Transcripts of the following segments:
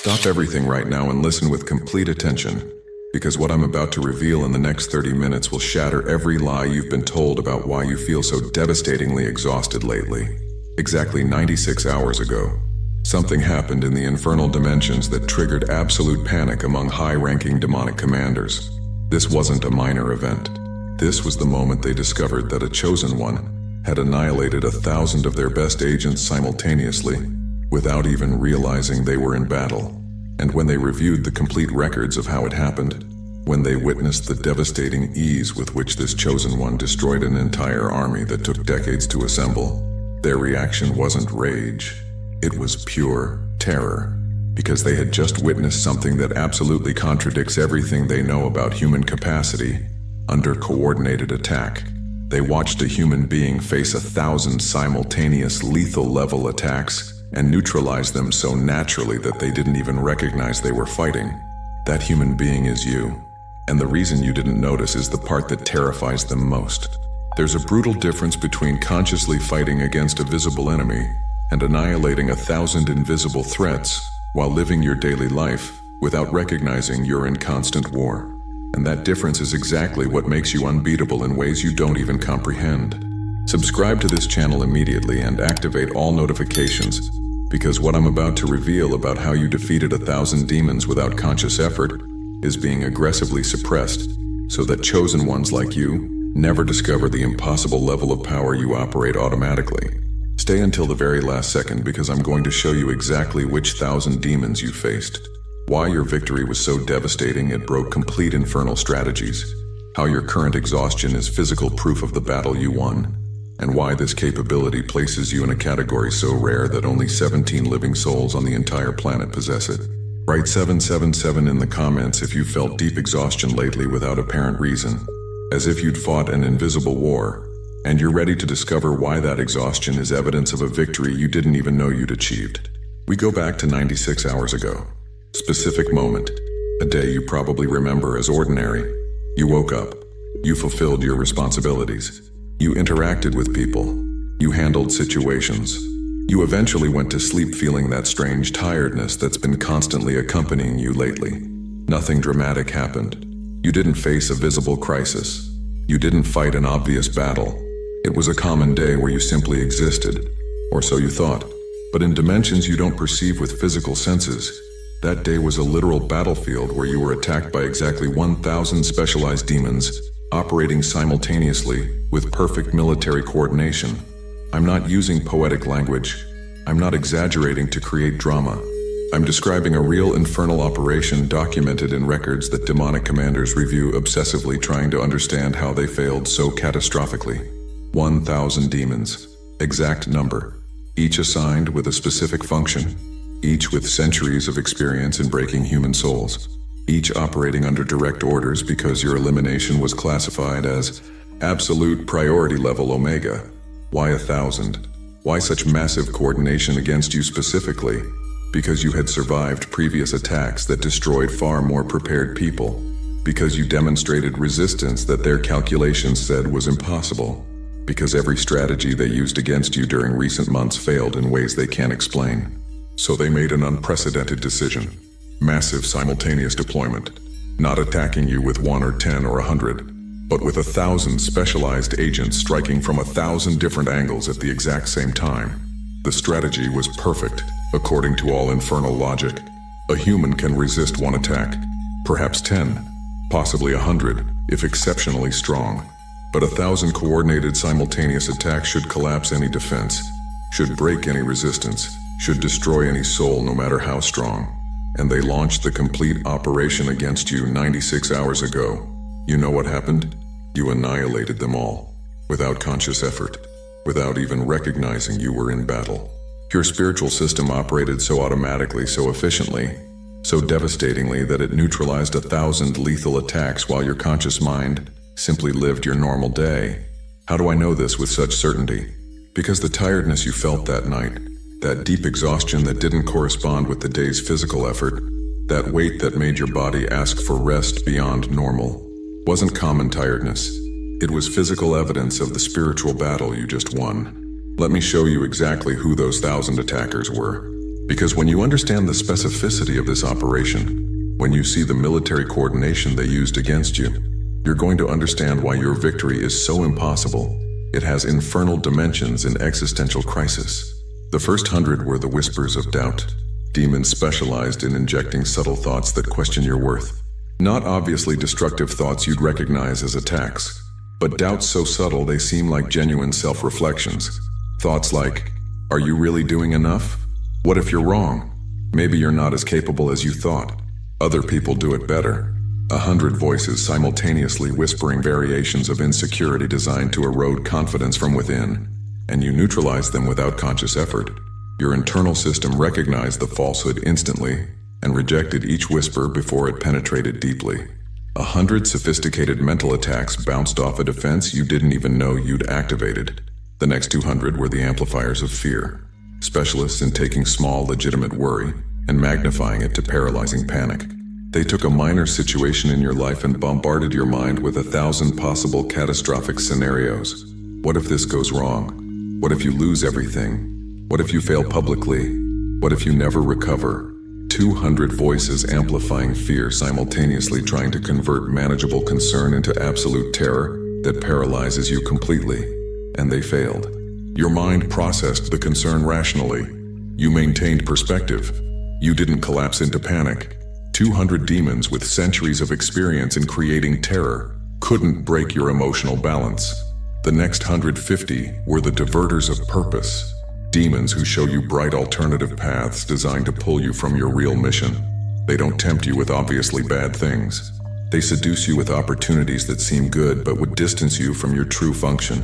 Stop everything right now and listen with complete attention, because what I'm about to reveal in the next 30 minutes will shatter every lie you've been told about why you feel so devastatingly exhausted lately. Exactly 96 hours ago, something happened in the infernal dimensions that triggered absolute panic among high-ranking demonic commanders. This wasn't a minor event. This was the moment they discovered that a chosen one had annihilated 1,000 of their best agents simultaneously, without even realizing they were in battle. And when they reviewed the complete records of how it happened, when they witnessed the devastating ease with which this chosen one destroyed an entire army that took decades to assemble, their reaction wasn't rage. It was pure terror, because they had just witnessed something that absolutely contradicts everything they know about human capacity under coordinated attack. They watched a human being face 1,000 simultaneous lethal-level attacks and neutralize them so naturally that they didn't even recognize they were fighting. That human being is you. And the reason you didn't notice is the part that terrifies them most. There's a brutal difference between consciously fighting against a visible enemy and annihilating 1,000 invisible threats while living your daily life without recognizing you're in constant war. And that difference is exactly what makes you unbeatable in ways you don't even comprehend. Subscribe to this channel immediately and activate all notifications, because what I'm about to reveal about how you defeated 1,000 demons without conscious effort is being aggressively suppressed, so that chosen ones like you never discover the impossible level of power you operate automatically. Stay until the very last second, because I'm going to show you exactly which 1,000 demons you faced, why your victory was so devastating it broke complete infernal strategies, how your current exhaustion is physical proof of the battle you won, and why this capability places you in a category so rare that only 17 living souls on the entire planet possess it. Write 777 in the comments if you felt deep exhaustion lately without apparent reason, as if you'd fought an invisible war, and you're ready to discover why that exhaustion is evidence of a victory you didn't even know you'd achieved. We go back to 96 hours ago. Specific moment, a day you probably remember as ordinary. You woke up. You fulfilled your responsibilities. You interacted with people. You handled situations. You eventually went to sleep feeling that strange tiredness that's been constantly accompanying you lately. Nothing dramatic happened. You didn't face a visible crisis. You didn't fight an obvious battle. It was a common day where you simply existed, or so you thought. But in dimensions you don't perceive with physical senses, that day was a literal battlefield where you were attacked by exactly 1,000 specialized demons, operating simultaneously with perfect military coordination. I'm not using poetic language. I'm not exaggerating to create drama. I'm describing a real infernal operation documented in records that demonic commanders review obsessively, trying to understand how they failed so catastrophically. 1,000 demons. Exact number. Each assigned with a specific function. Each with centuries of experience in breaking human souls. Each operating under direct orders because your elimination was classified as absolute priority level Omega. Why 1,000? Why such massive coordination against you specifically? Because you had survived previous attacks that destroyed far more prepared people. Because you demonstrated resistance that their calculations said was impossible. Because every strategy they used against you during recent months failed in ways they can't explain. So they made an unprecedented decision. Massive simultaneous deployment. Not attacking you with 1 or 10 or 100, but with 1,000 specialized agents striking from 1,000 different angles at the exact same time. The strategy was perfect, according to all infernal logic. A human can resist one attack, perhaps 10, possibly 100, if exceptionally strong. But 1,000 coordinated simultaneous attacks should collapse any defense, should break any resistance, should destroy any soul no matter how strong. And they launched the complete operation against you 96 hours ago. You know what happened? You annihilated them all, without conscious effort, without even recognizing you were in battle. Your spiritual system operated so automatically, so efficiently, so devastatingly that it neutralized 1,000 lethal attacks while your conscious mind simply lived your normal day. How do I know this with such certainty? Because the tiredness you felt that night, that deep exhaustion that didn't correspond with the day's physical effort, that weight that made your body ask for rest beyond normal, wasn't common tiredness. It was physical evidence of the spiritual battle you just won. Let me show you exactly who those 1,000 attackers were. Because when you understand the specificity of this operation, when you see the military coordination they used against you, you're going to understand why your victory is so impossible. It has infernal dimensions in existential crisis. The first 100 were the whispers of doubt. Demons specialized in injecting subtle thoughts that question your worth. Not obviously destructive thoughts you'd recognize as attacks, but doubts so subtle they seem like genuine self-reflections. Thoughts like, are you really doing enough? What if you're wrong? Maybe you're not as capable as you thought. Other people do it better. 100 voices simultaneously whispering variations of insecurity designed to erode confidence from within, and you neutralize them without conscious effort. Your internal system recognized the falsehood instantly and rejected each whisper before it penetrated deeply. 100 sophisticated mental attacks bounced off a defense you didn't even know you'd activated. The next 200 were the amplifiers of fear, specialists in taking small, legitimate worry and magnifying it to paralyzing panic. They took a minor situation in your life and bombarded your mind with 1,000 possible catastrophic scenarios. What if this goes wrong? What if you lose everything? What if you fail publicly? What if you never recover? 200 voices amplifying fear, simultaneously trying to convert manageable concern into absolute terror that paralyzes you completely. And they failed. Your mind processed the concern rationally. You maintained perspective. You didn't collapse into panic. 200 demons with centuries of experience in creating terror couldn't break your emotional balance. The next 150 were the diverters of purpose, demons who show you bright alternative paths designed to pull you from your real mission. They don't tempt you with obviously bad things. They seduce you with opportunities that seem good but would distance you from your true function.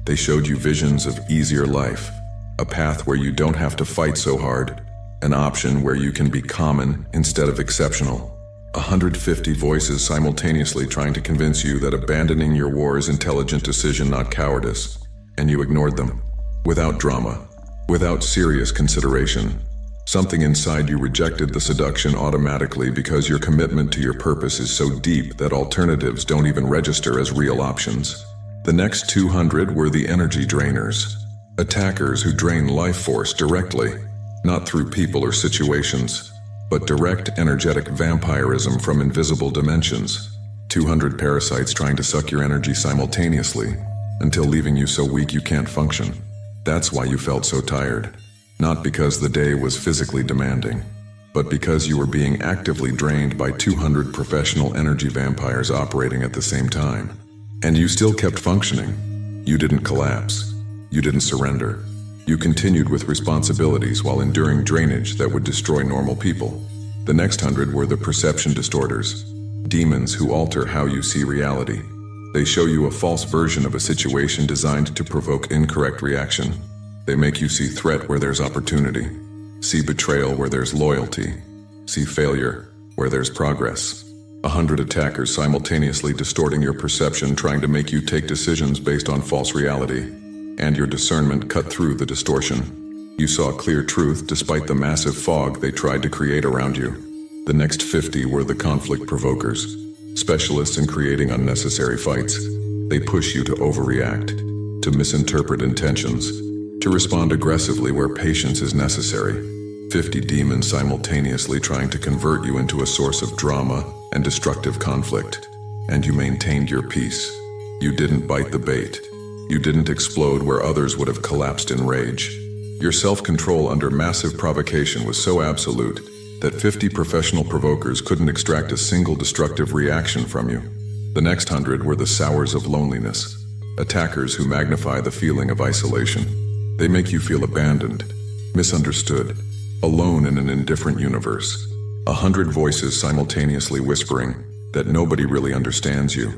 They showed you visions of easier life, a path where you don't have to fight so hard, an option where you can be common instead of exceptional. 150 voices simultaneously trying to convince you that abandoning your war is intelligent decision, not cowardice. And you ignored them. Without drama, without serious consideration. Something inside you rejected the seduction automatically because your commitment to your purpose is so deep that alternatives don't even register as real options. The next 200 were the energy drainers, attackers who drain life force directly. Not through people or situations, but direct energetic vampirism from invisible dimensions. 200 parasites trying to suck your energy simultaneously, until leaving you so weak you can't function. That's why you felt so tired. Not because the day was physically demanding, but because you were being actively drained by 200 professional energy vampires operating at the same time. And you still kept functioning. You didn't collapse. You didn't surrender. You continued with responsibilities while enduring drainage that would destroy normal people. The next 100 were the perception distorters, demons who alter how you see reality. They show you a false version of a situation designed to provoke incorrect reaction. They make you see threat where there's opportunity, see betrayal where there's loyalty, see failure where there's progress. 100 attackers simultaneously distorting your perception, trying to make you take decisions based on false reality. And your discernment cut through the distortion. You saw clear truth despite the massive fog they tried to create around you. The next 50 were the conflict provokers, specialists in creating unnecessary fights. They push you to overreact, to misinterpret intentions, to respond aggressively where patience is necessary. 50 demons simultaneously trying to convert you into a source of drama and destructive conflict. And you maintained your peace. You didn't bite the bait. You didn't explode where others would have collapsed in rage. Your self-control under massive provocation was so absolute that 50 professional provokers couldn't extract a single destructive reaction from you. The next 100 were the sours of loneliness, attackers who magnify the feeling of isolation. They make you feel abandoned, misunderstood, alone in an indifferent universe. 100 voices simultaneously whispering that nobody really understands you,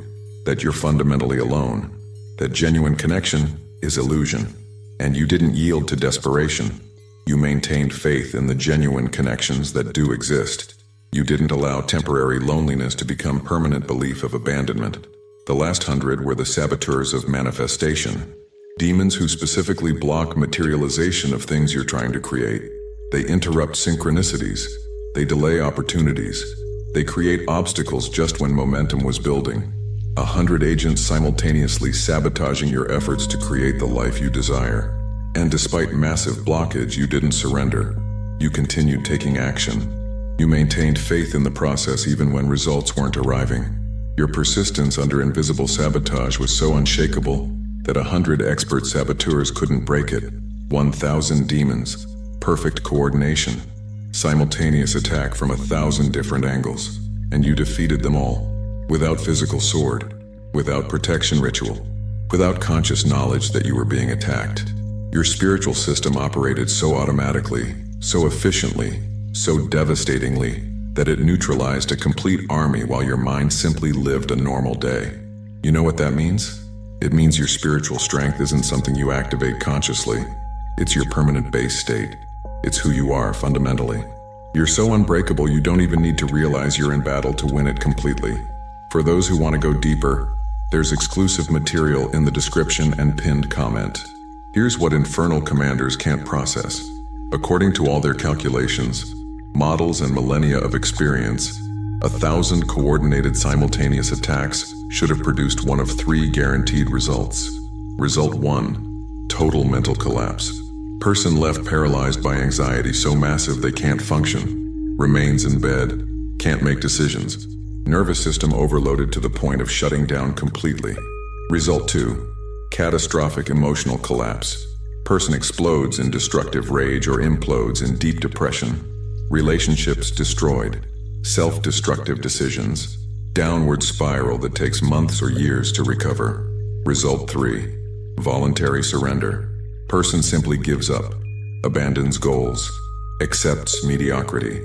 that you're fundamentally alone, that genuine connection is illusion. And you didn't yield to desperation. You maintained faith in the genuine connections that do exist. You didn't allow temporary loneliness to become permanent belief of abandonment. The last 100 were the saboteurs of manifestation, demons who specifically block materialization of things you're trying to create. They interrupt synchronicities. They delay opportunities. They create obstacles just when momentum was building. 100 agents simultaneously sabotaging your efforts to create the life you desire. And despite massive blockage, you didn't surrender. You continued taking action. You maintained faith in the process even when results weren't arriving. Your persistence under invisible sabotage was so unshakable that 100 expert saboteurs couldn't break it. 1,000 demons, perfect coordination, simultaneous attack from 1,000 different angles, and you defeated them all, without physical sword, without protection ritual, without conscious knowledge that you were being attacked. Your spiritual system operated so automatically, so efficiently, so devastatingly, that it neutralized a complete army while your mind simply lived a normal day. You know what that means? It means your spiritual strength isn't something you activate consciously. It's your permanent base state. It's who you are fundamentally. You're so unbreakable you don't even need to realize you're in battle to win it completely. For those who want to go deeper, there's exclusive material in the description and pinned comment. Here's what Infernal commanders can't process. According to all their calculations, models and millennia of experience, 1,000 coordinated simultaneous attacks should have produced one of 3 guaranteed results. Result 1, total mental collapse. Person left paralyzed by anxiety so massive they can't function, remains in bed, can't make decisions. Nervous system overloaded to the point of shutting down completely. Result 2, catastrophic emotional collapse. Person explodes in destructive rage or implodes in deep depression. Relationships destroyed. Self-destructive decisions. Downward spiral that takes months or years to recover. Result 3, voluntary surrender. Person simply gives up, abandons goals, accepts mediocrity,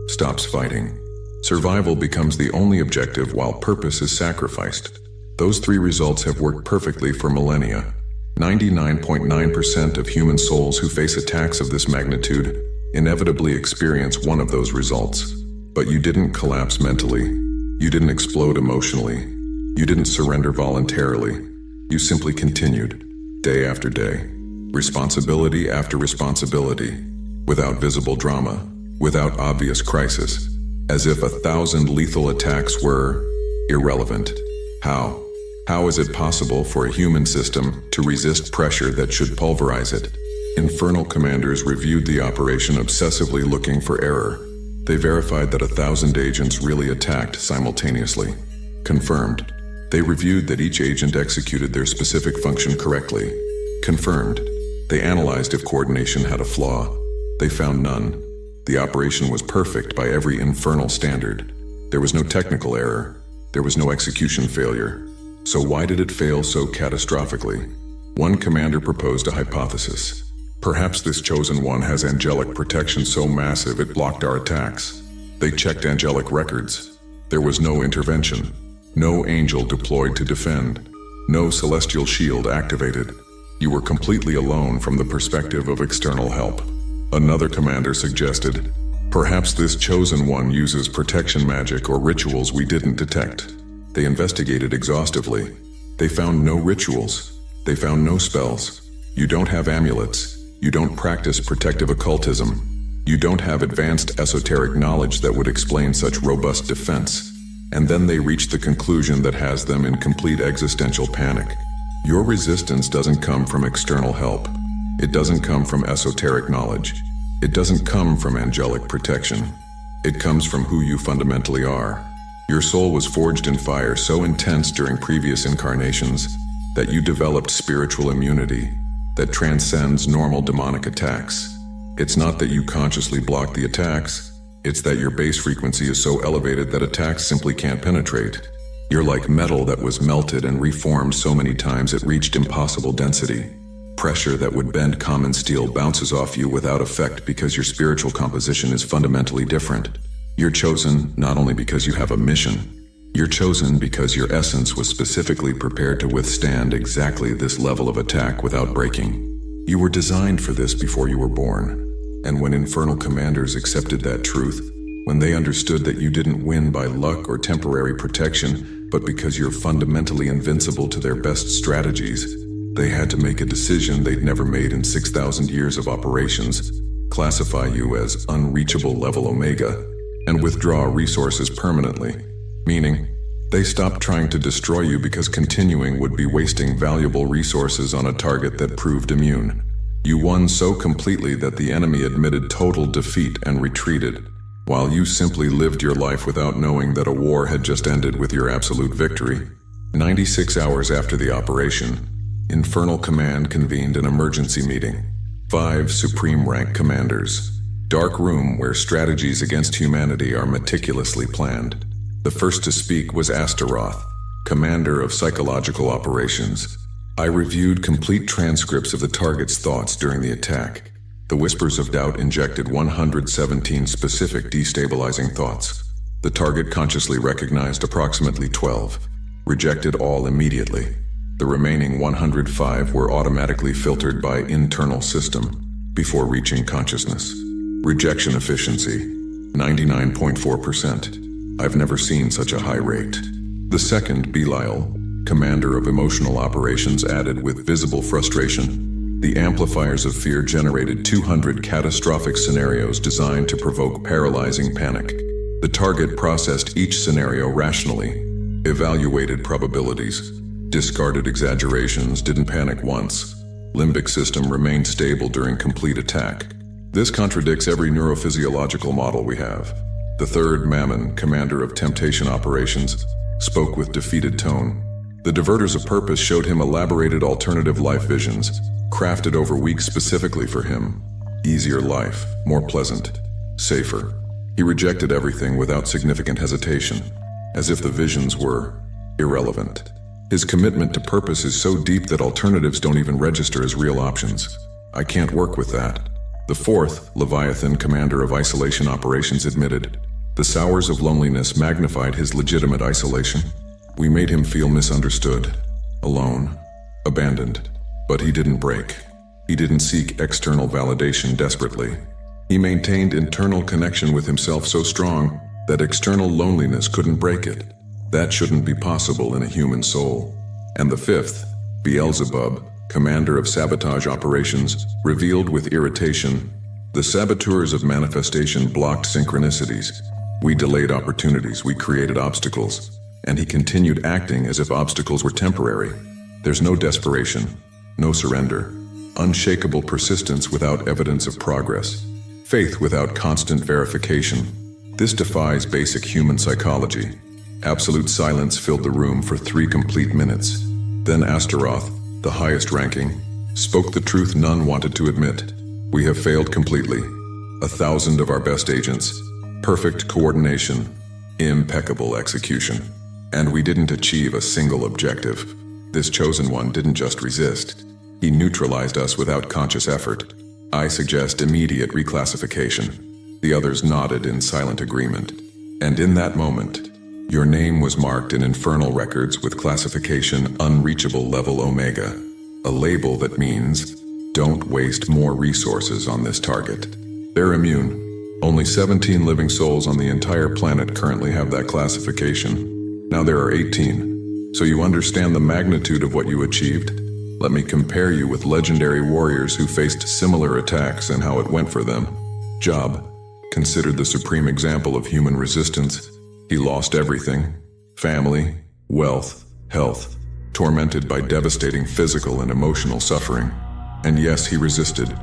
stops fighting. Survival becomes the only objective while purpose is sacrificed. Those 3 results have worked perfectly for millennia. 99.9% of human souls who face attacks of this magnitude inevitably experience one of those results. But you didn't collapse mentally. You didn't explode emotionally. You didn't surrender voluntarily. You simply continued, day after day, responsibility after responsibility, without visible drama, without obvious crisis, as if 1,000 lethal attacks were irrelevant. How? How is it possible for a human system to resist pressure that should pulverize it? Infernal commanders reviewed the operation obsessively looking for error. They verified that 1,000 agents really attacked simultaneously. Confirmed. They reviewed that each agent executed their specific function correctly. Confirmed. They analyzed if coordination had a flaw. They found none. The operation was perfect by every infernal standard. There was no technical error. There was no execution failure. So why did it fail so catastrophically? One commander proposed a hypothesis. Perhaps this chosen one has angelic protection so massive it blocked our attacks. They checked angelic records. There was no intervention. No angel deployed to defend. No celestial shield activated. You were completely alone from the perspective of external help. Another commander suggested, perhaps this chosen one uses protection magic or rituals we didn't detect. They investigated exhaustively. They found no rituals. They found no spells. You don't have amulets. You don't practice protective occultism. You don't have advanced esoteric knowledge that would explain such robust defense. And then they reached the conclusion that has them in complete existential panic. Your resistance doesn't come from external help. It doesn't come from esoteric knowledge. It doesn't come from angelic protection. It comes from who you fundamentally are. Your soul was forged in fire so intense during previous incarnations that you developed spiritual immunity that transcends normal demonic attacks. It's not that you consciously block the attacks, it's that your base frequency is so elevated that attacks simply can't penetrate. You're like metal that was melted and reformed so many times it reached impossible density. Pressure that would bend common steel bounces off you without effect because your spiritual composition is fundamentally different. You're chosen not only because you have a mission, you're chosen because your essence was specifically prepared to withstand exactly this level of attack without breaking. You were designed for this before you were born. And when infernal commanders accepted that truth, when they understood that you didn't win by luck or temporary protection, but because you're fundamentally invincible to their best strategies, they had to make a decision they'd never made in 6,000 years of operations, classify you as unreachable level Omega, and withdraw resources permanently. Meaning, they stopped trying to destroy you because continuing would be wasting valuable resources on a target that proved immune. You won so completely that the enemy admitted total defeat and retreated, while you simply lived your life without knowing that a war had just ended with your absolute victory. 96 hours after the operation, Infernal Command convened an emergency meeting. 5 supreme rank commanders. Dark room where strategies against humanity are meticulously planned. The first to speak was Astaroth, commander of psychological operations. I reviewed complete transcripts of the target's thoughts during the attack. The whispers of doubt injected 117 specific destabilizing thoughts. The target consciously recognized approximately 12, rejected all immediately. The remaining 105 were automatically filtered by internal system before reaching consciousness. Rejection efficiency, 99.4%. I've never seen such a high rate. The second, Belial, commander of emotional operations, added with visible frustration. The amplifiers of fear generated 200 catastrophic scenarios designed to provoke paralyzing panic. The target processed each scenario rationally, evaluated probabilities, discarded exaggerations, didn't panic once. Limbic system remained stable during complete attack. This contradicts every neurophysiological model we have. The third, Mammon, commander of temptation operations, spoke with defeated tone. The diverters of purpose showed him elaborated alternative life visions, crafted over weeks specifically for him. Easier life, more pleasant, safer. He rejected everything without significant hesitation, as if the visions were irrelevant. His commitment to purpose is so deep that alternatives don't even register as real options. I can't work with that. The fourth, Leviathan, commander of isolation operations, admitted. The sours of loneliness magnified his legitimate isolation. We made him feel misunderstood, alone, abandoned. But he didn't break. He didn't seek external validation desperately. He maintained internal connection with himself so strong that external loneliness couldn't break it. That shouldn't be possible in a human soul. And the fifth, Beelzebub, commander of sabotage operations, revealed with irritation. The saboteurs of manifestation blocked synchronicities. We delayed opportunities, we created obstacles, and he continued acting as if obstacles were temporary. There's no desperation, no surrender, unshakable persistence without evidence of progress, faith without constant verification. This defies basic human psychology. Absolute silence filled the room for 3 complete minutes. Then Astaroth, the highest ranking, spoke the truth none wanted to admit. We have failed completely. 1,000 of our best agents, perfect coordination, impeccable execution. And we didn't achieve a single objective. This chosen one didn't just resist. He neutralized us without conscious effort. I suggest immediate reclassification. The others nodded in silent agreement. And in that moment, your name was marked in infernal records with classification unreachable level Omega, a label that means, don't waste more resources on this target. They're immune. Only 17 living souls on the entire planet currently have that classification. Now there are 18. So you understand the magnitude of what you achieved? Let me compare you with legendary warriors who faced similar attacks and how it went for them. Job, considered the supreme example of human resistance. He lost everything: family, wealth, health, tormented by devastating physical and emotional suffering. And yes, he resisted.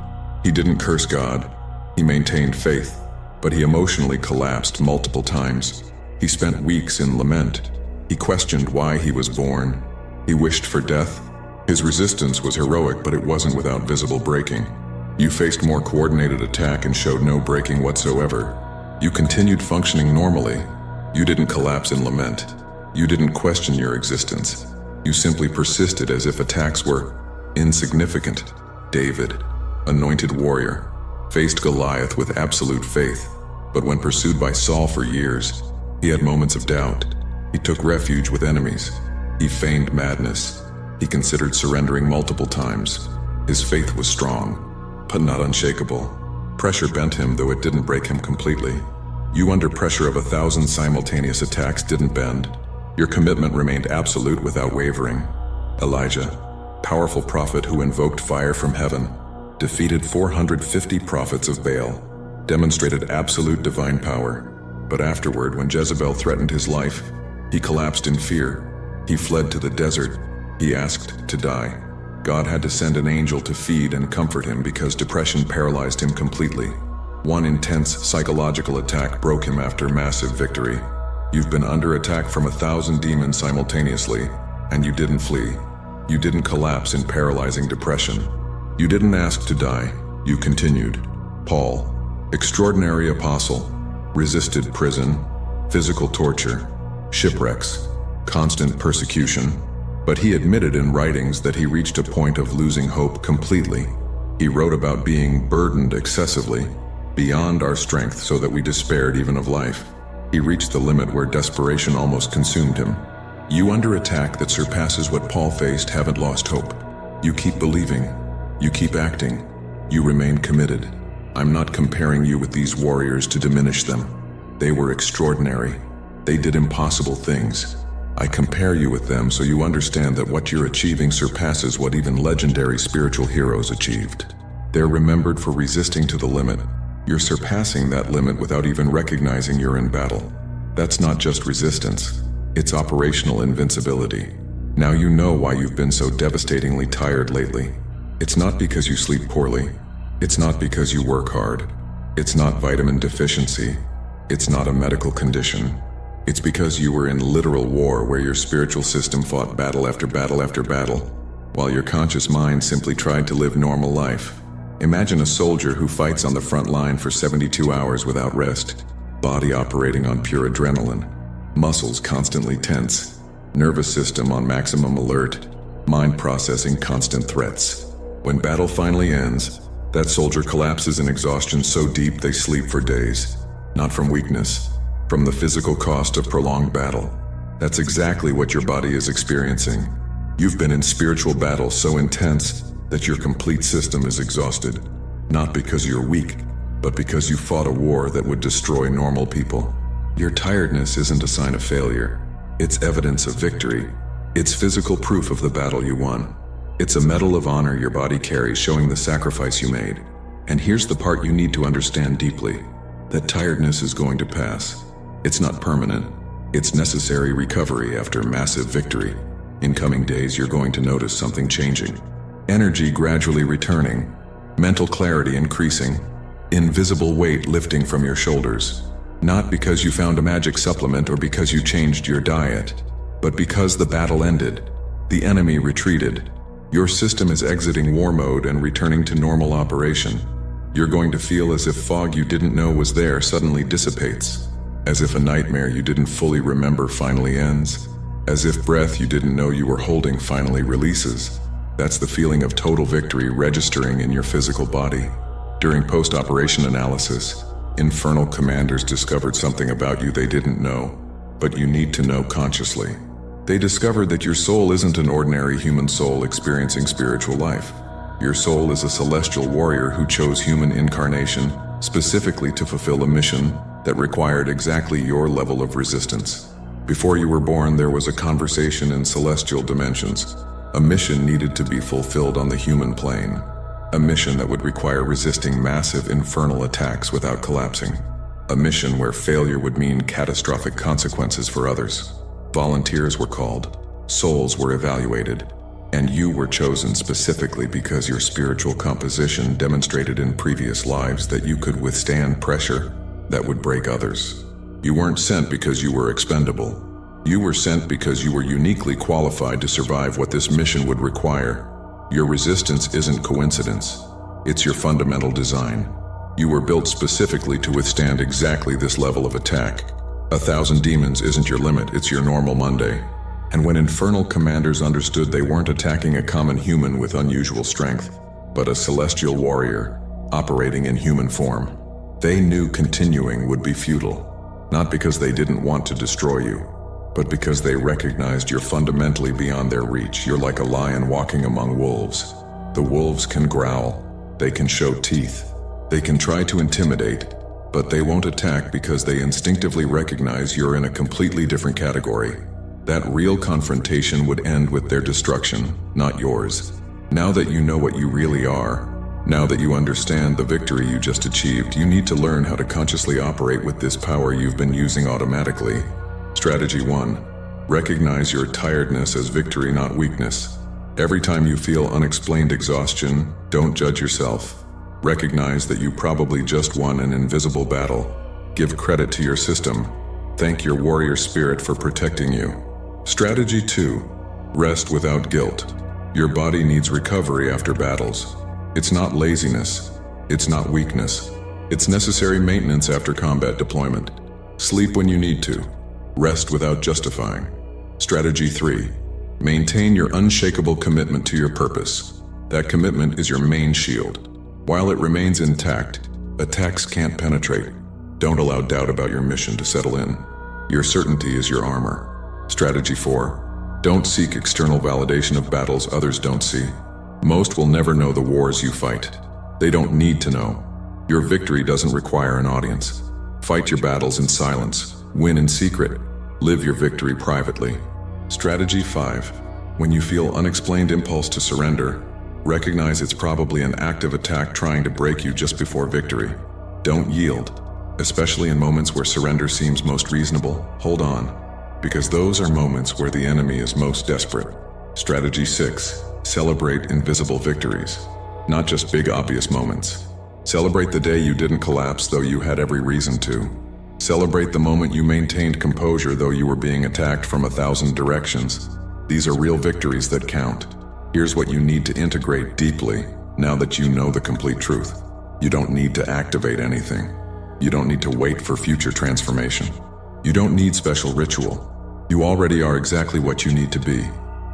He didn't curse God. He maintained faith, but he emotionally collapsed multiple times. He spent weeks in lament. He questioned why he was born. He wished for death. His resistance was heroic, but it wasn't without visible breaking. You faced more coordinated attack and showed no breaking whatsoever. You continued functioning normally. You didn't collapse in lament. You didn't question your existence. You simply persisted as if attacks were insignificant. David, anointed warrior, faced Goliath with absolute faith, but when pursued by Saul for years, he had moments of doubt. He took refuge with enemies. He feigned madness. He considered surrendering multiple times. His faith was strong, but not unshakable. Pressure bent him, though it didn't break him completely. You, under pressure of 1,000 simultaneous attacks, didn't bend. Your commitment remained absolute without wavering. Elijah, powerful prophet who invoked fire from heaven, defeated 450 prophets of Baal, demonstrated absolute divine power. But afterward, when Jezebel threatened his life, he collapsed in fear. He fled to the desert. He asked to die. God had to send an angel to feed and comfort him because depression paralyzed him completely. One intense psychological attack broke him after massive victory. You've been under attack from 1,000 demons simultaneously, and you didn't flee. You didn't collapse in paralyzing depression. You didn't ask to die. You continued. Paul, extraordinary apostle, resisted prison, physical torture, shipwrecks, constant persecution, but he admitted in writings that he reached a point of losing hope completely. He wrote about being burdened excessively, beyond our strength, so that we despaired even of life. He reached the limit where desperation almost consumed him. You under attack that surpasses what Paul faced haven't lost hope. You keep believing. You keep acting. You remain committed. I'm not comparing you with these warriors to diminish them. They were extraordinary. They did impossible things. I compare you with them so you understand that what you're achieving surpasses what even legendary spiritual heroes achieved. They're remembered for resisting to the limit. You're surpassing that limit without even recognizing you're in battle. That's not just resistance. It's operational invincibility. Now you know why you've been so devastatingly tired lately. It's not because you sleep poorly. It's not because you work hard. It's not vitamin deficiency. It's not a medical condition. It's because you were in literal war where your spiritual system fought battle after battle after battle, while your conscious mind simply tried to live normal life. Imagine a soldier who fights on the front line for 72 hours without rest, body operating on pure adrenaline, muscles constantly tense, nervous system on maximum alert, mind processing constant threats. When battle finally ends, that soldier collapses in exhaustion so deep they sleep for days, not from weakness, from the physical cost of prolonged battle. That's exactly what your body is experiencing. You've been in spiritual battle so intense that your complete system is exhausted, not because you're weak, but because you fought a war that would destroy normal people. Your tiredness isn't a sign of failure. It's evidence of victory. It's physical proof of the battle you won. It's a medal of honor your body carries showing the sacrifice you made. And here's the part you need to understand deeply. That tiredness is going to pass. It's not permanent. It's necessary recovery after massive victory. In coming days, you're going to notice something changing. Energy gradually returning, mental clarity increasing, invisible weight lifting from your shoulders. Not because you found a magic supplement or because you changed your diet, but because the battle ended. The enemy retreated. Your system is exiting war mode and returning to normal operation. You're going to feel as if fog you didn't know was there suddenly dissipates. As if a nightmare you didn't fully remember finally ends. As if breath you didn't know you were holding finally releases. That's the feeling of total victory registering in your physical body. During post-operation analysis, Infernal commanders discovered something about you they didn't know, but you need to know consciously. They discovered that your soul isn't an ordinary human soul experiencing spiritual life. Your soul is a celestial warrior who chose human incarnation specifically to fulfill a mission that required exactly your level of resistance. Before you were born, there was a conversation in celestial dimensions. A mission needed to be fulfilled on the human plane. A mission that would require resisting massive infernal attacks without collapsing. A mission where failure would mean catastrophic consequences for others. Volunteers were called, souls were evaluated, and you were chosen specifically because your spiritual composition demonstrated in previous lives that you could withstand pressure that would break others. You weren't sent because you were expendable. You were sent because you were uniquely qualified to survive what this mission would require. Your resistance isn't coincidence. It's your fundamental design. You were built specifically to withstand exactly this level of attack. 1,000 demons isn't your limit, it's your normal Monday. And when Infernal commanders understood they weren't attacking a common human with unusual strength, but a celestial warrior operating in human form, they knew continuing would be futile. Not because they didn't want to destroy you, but because they recognized you're fundamentally beyond their reach. You're like a lion walking among wolves. The wolves can growl, they can show teeth, they can try to intimidate, but they won't attack because they instinctively recognize you're in a completely different category. That real confrontation would end with their destruction, not yours. Now that you know what you really are, now that you understand the victory you just achieved, you need to learn how to consciously operate with this power you've been using automatically. Strategy 1. Recognize your tiredness as victory, not weakness. Every time you feel unexplained exhaustion, don't judge yourself. Recognize that you probably just won an invisible battle. Give credit to your system. Thank your warrior spirit for protecting you. Strategy 2. Rest without guilt. Your body needs recovery after battles. It's not laziness. It's not weakness. It's necessary maintenance after combat deployment. Sleep when you need to. Rest without justifying. Strategy 3. Maintain your unshakable commitment to your purpose. That commitment is your main shield. While it remains intact, attacks can't penetrate. Don't allow doubt about your mission to settle in. Your certainty is your armor. Strategy 4. Don't seek external validation of battles others don't see. Most will never know the wars you fight. They don't need to know. Your victory doesn't require an audience. Fight your battles in silence. Win in secret. Live your victory privately. Strategy 5. When you feel unexplained impulse to surrender, recognize it's probably an active attack trying to break you just before victory. Don't yield. Especially in moments where surrender seems most reasonable, hold on, because those are moments where the enemy is most desperate. Strategy 6. Celebrate invisible victories, not just big obvious moments. Celebrate the day you didn't collapse though you had every reason to. Celebrate the moment you maintained composure though you were being attacked from 1,000 directions. These are real victories that count. Here's what you need to integrate deeply now that you know the complete truth. You don't need to activate anything. You don't need to wait for future transformation. You don't need special ritual. You already are exactly what you need to be.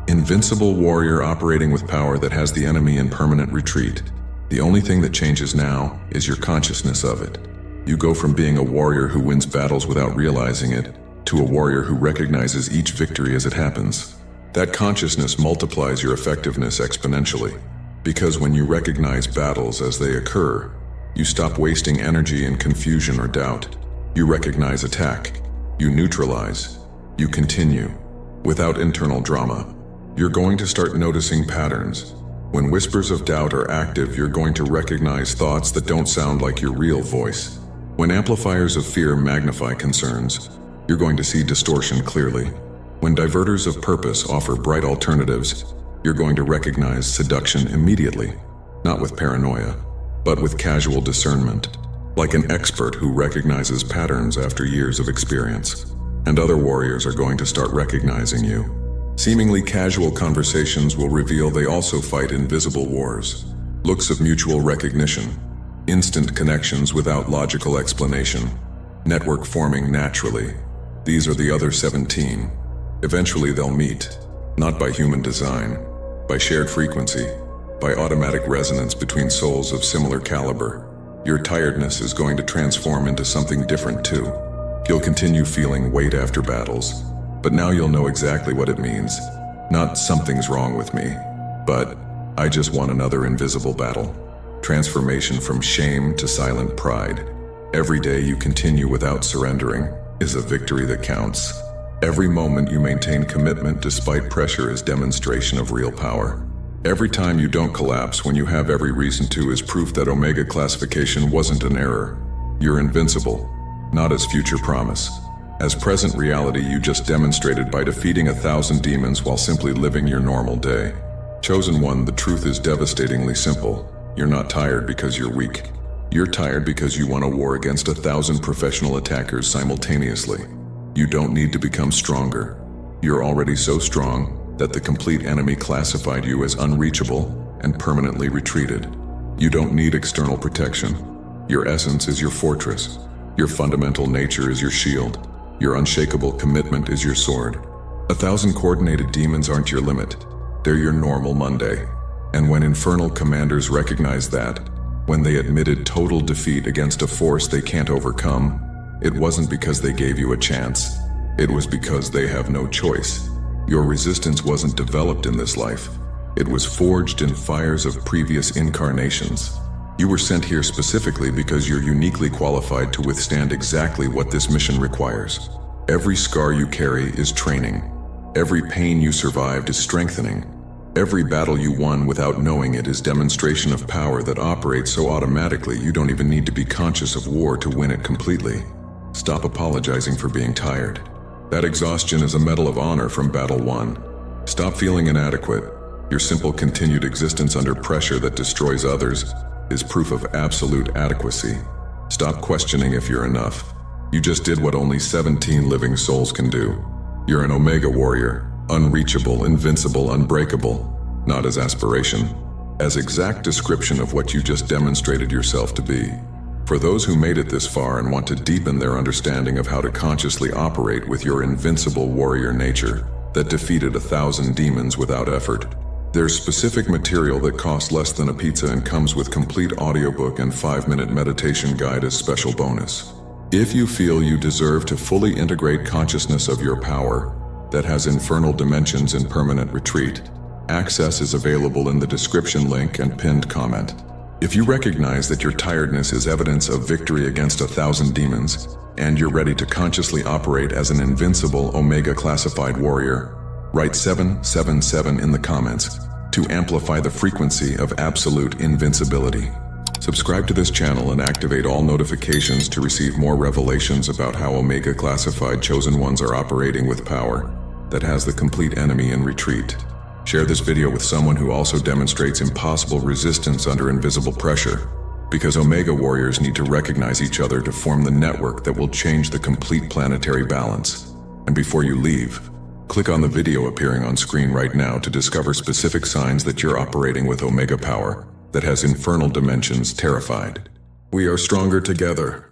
Invincible warrior operating with power that has the enemy in permanent retreat. The only thing that changes now is your consciousness of it. You go from being a warrior who wins battles without realizing it, to a warrior who recognizes each victory as it happens. That consciousness multiplies your effectiveness exponentially. Because when you recognize battles as they occur, you stop wasting energy in confusion or doubt. You recognize attack. You neutralize. You continue. Without internal drama. You're going to start noticing patterns. When whispers of doubt are active, you're going to recognize thoughts that don't sound like your real voice. When amplifiers of fear magnify concerns, you're going to see distortion clearly. When diverters of purpose offer bright alternatives, you're going to recognize seduction immediately. Not with paranoia, but with casual discernment, like an expert who recognizes patterns after years of experience. And other warriors are going to start recognizing you. Seemingly casual conversations will reveal they also fight invisible wars. Looks of mutual recognition, instant connections without logical explanation, network forming naturally. These are the other 17. Eventually they'll meet, not by human design, by shared frequency, by automatic resonance between souls of similar caliber. Your tiredness is going to transform into something different too. You'll continue feeling weight after battles, but now you'll know exactly what it means. Not something's wrong with me, but I just won another invisible battle. Transformation from shame to silent pride. Every day you continue without surrendering is a victory that counts. Every moment you maintain commitment despite pressure is demonstration of real power. Every time you don't collapse when you have every reason to is proof that Omega classification wasn't an error. You're invincible, not as future promise. As present reality you just demonstrated by defeating 1,000 demons while simply living your normal day. Chosen one, the truth is devastatingly simple. You're not tired because you're weak. You're tired because you won a war against 1,000 professional attackers simultaneously. You don't need to become stronger. You're already so strong that the complete enemy classified you as unreachable and permanently retreated. You don't need external protection. Your essence is your fortress. Your fundamental nature is your shield. Your unshakable commitment is your sword. 1,000 coordinated demons aren't your limit. They're your normal Monday. And when Infernal commanders recognize that, when they admitted total defeat against a force they can't overcome, it wasn't because they gave you a chance. It was because they have no choice. Your resistance wasn't developed in this life. It was forged in fires of previous incarnations. You were sent here specifically because you're uniquely qualified to withstand exactly what this mission requires. Every scar you carry is training. Every pain you survived is strengthening. Every battle you won without knowing it is demonstration of power that operates so automatically you don't even need to be conscious of war to win it completely. Stop apologizing for being tired. That exhaustion is a medal of honor from battle won. Stop feeling inadequate. Your simple continued existence under pressure that destroys others is proof of absolute adequacy. Stop questioning if you're enough. You just did what only 17 living souls can do. You're an Omega warrior, unreachable, invincible, unbreakable, not as aspiration, as exact description of what you just demonstrated yourself to be. For those who made it this far and want to deepen their understanding of how to consciously operate with your invincible warrior nature that defeated 1,000 demons without effort, there's specific material that costs less than a pizza and comes with complete audiobook and 5-minute meditation guide as special bonus. If you feel you deserve to fully integrate consciousness of your power that has infernal dimensions in permanent retreat, access is available in the description link and pinned comment. If you recognize that your tiredness is evidence of victory against 1,000 demons, and you're ready to consciously operate as an invincible Omega classified warrior, write 777 in the comments to amplify the frequency of absolute invincibility. Subscribe to this channel and activate all notifications to receive more revelations about how Omega classified chosen ones are operating with power that has the complete enemy in retreat. Share this video with someone who also demonstrates impossible resistance under invisible pressure, because Omega warriors need to recognize each other to form the network that will change the complete planetary balance. And before you leave, click on the video appearing on screen right now to discover specific signs that you're operating with Omega power that has infernal dimensions terrified. We are stronger together.